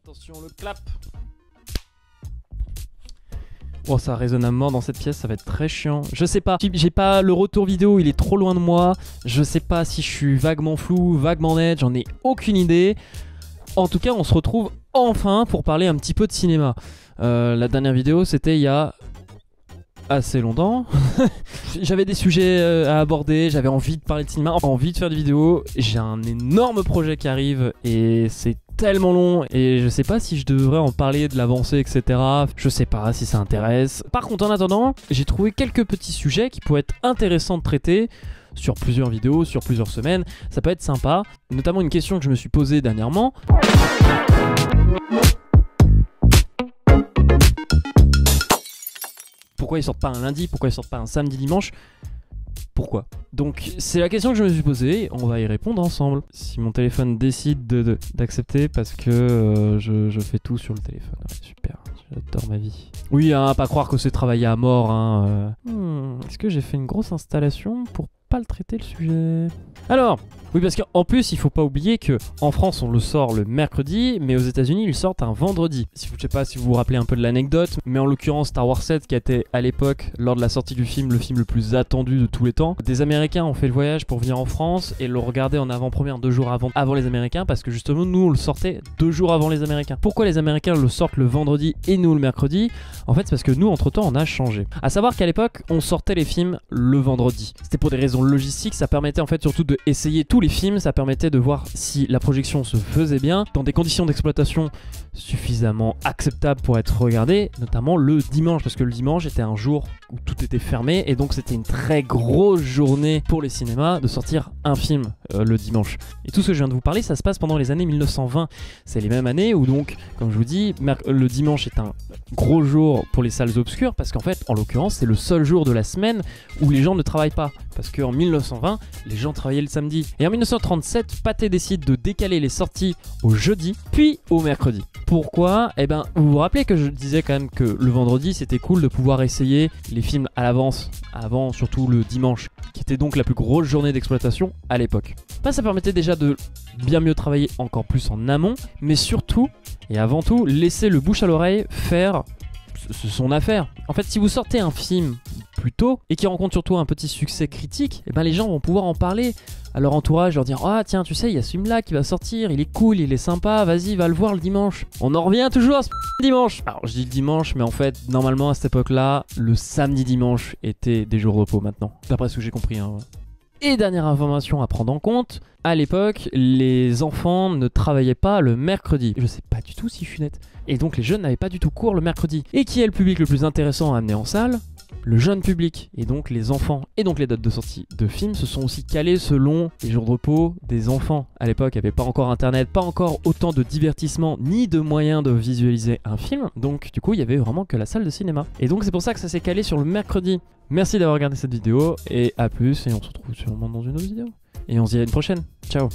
Attention, le clap. Oh, ça résonne à mort dans cette pièce, ça va être très chiant. Je sais pas, j'ai pas le retour vidéo, il est trop loin de moi. Je sais pas si je suis vaguement flou, vaguement net, j'en ai aucune idée. En tout cas, on se retrouve enfin pour parler un petit peu de cinéma. La dernière vidéo, c'était il y a assez longtemps. J'avais des sujets à aborder, j'avais envie de parler de cinéma, envie de faire des vidéos. J'ai un énorme projet qui arrive et c'est tellement long et je sais pas si je devrais en parler de l'avancée, etc. Je sais pas si ça intéresse. Par contre, en attendant, j'ai trouvé quelques petits sujets qui pourraient être intéressants de traiter sur plusieurs vidéos, sur plusieurs semaines. Ça peut être sympa, notamment une question que je me suis posée dernièrement. Pourquoi ils sortent pas un lundi? Pourquoi ils sortent pas un samedi, dimanche? Pourquoi? Donc c'est la question que je me suis posée, on va y répondre ensemble. Si mon téléphone décide d'accepter parce que je fais tout sur le téléphone. Ouais, super, j'adore ma vie. Oui, hein, pas croire que c'est travailler à mort. Hein, Est-ce que j'ai fait une grosse installation pour pas le traiter le sujet? Alors, oui, parce qu'en plus, il faut pas oublier que en France, on le sort le mercredi, mais aux États-Unis, ils le sortent un vendredi. Je sais pas si vous vous rappelez un peu de l'anecdote, mais en l'occurrence, Star Wars 7, qui a été à l'époque, lors de la sortie du film, le film le plus attendu de tous les temps. Des Américains ont fait le voyage pour venir en France et le regarder en avant-première 2 jours avant les Américains, parce que justement, nous, on le sortait 2 jours avant les Américains. Pourquoi les Américains le sortent le vendredi et nous le mercredi? En fait, c'est parce que nous, entre-temps, on a changé. À savoir qu'à l'époque, on sortait les films le vendredi. C'était pour des raisons logistiques, ça permettait en fait surtout de essayer tous les films, ça permettait de voir si la projection se faisait bien, dans des conditions d'exploitation suffisamment acceptables pour être regardées, notamment le dimanche, parce que le dimanche était un jour où tout était fermé, et donc c'était une très grosse journée pour les cinémas de sortir un film le dimanche. Et tout ce que je viens de vous parler, ça se passe pendant les années 1920. C'est les mêmes années où donc, comme je vous dis, le dimanche est un gros jour pour les salles obscures, parce qu'en fait, en l'occurrence, c'est le seul jour de la semaine où les gens ne travaillent pas. Parce qu'en 1920, les gens travaillaient le samedi. Et en 1937, Pathé décide de décaler les sorties au jeudi, puis au mercredi. Pourquoi? Eh ben, vous vous rappelez que je disais quand même que le vendredi, c'était cool de pouvoir essayer les films à l'avance, avant surtout le dimanche, qui était donc la plus grosse journée d'exploitation à l'époque. Ça permettait déjà de bien mieux travailler encore plus en amont, mais surtout, et avant tout, laisser le bouche à l'oreille faire son affaire. En fait, si vous sortez un film plus tôt et qui rencontre surtout un petit succès critique, eh ben les gens vont pouvoir en parler à leur entourage, leur dire « Ah tiens, tu sais, il y a ce film là qui va sortir, il est cool, il est sympa, vas-y, va le voir le dimanche. » On en revient toujours à ce dimanche. Alors je dis le dimanche, mais en fait, normalement à cette époque-là, le samedi-dimanche était des jours de repos maintenant, d'après ce que j'ai compris. Hein. Et dernière information à prendre en compte, à l'époque, les enfants ne travaillaient pas le mercredi. Je sais pas du tout si je suis net. Et donc les jeunes n'avaient pas du tout cours le mercredi. Et qui est le public le plus intéressant à amener en salle? Le jeune public. Et donc les enfants. Et donc les dates de sortie de films se sont aussi calées selon les jours de repos des enfants. À l'époque, il n'y avait pas encore internet, pas encore autant de divertissement, ni de moyens de visualiser un film. Donc du coup, il y avait vraiment que la salle de cinéma. Et donc c'est pour ça que ça s'est calé sur le mercredi. Merci d'avoir regardé cette vidéo et à plus, et on se retrouve sûrement dans une autre vidéo. Et on se dit à une prochaine. Ciao.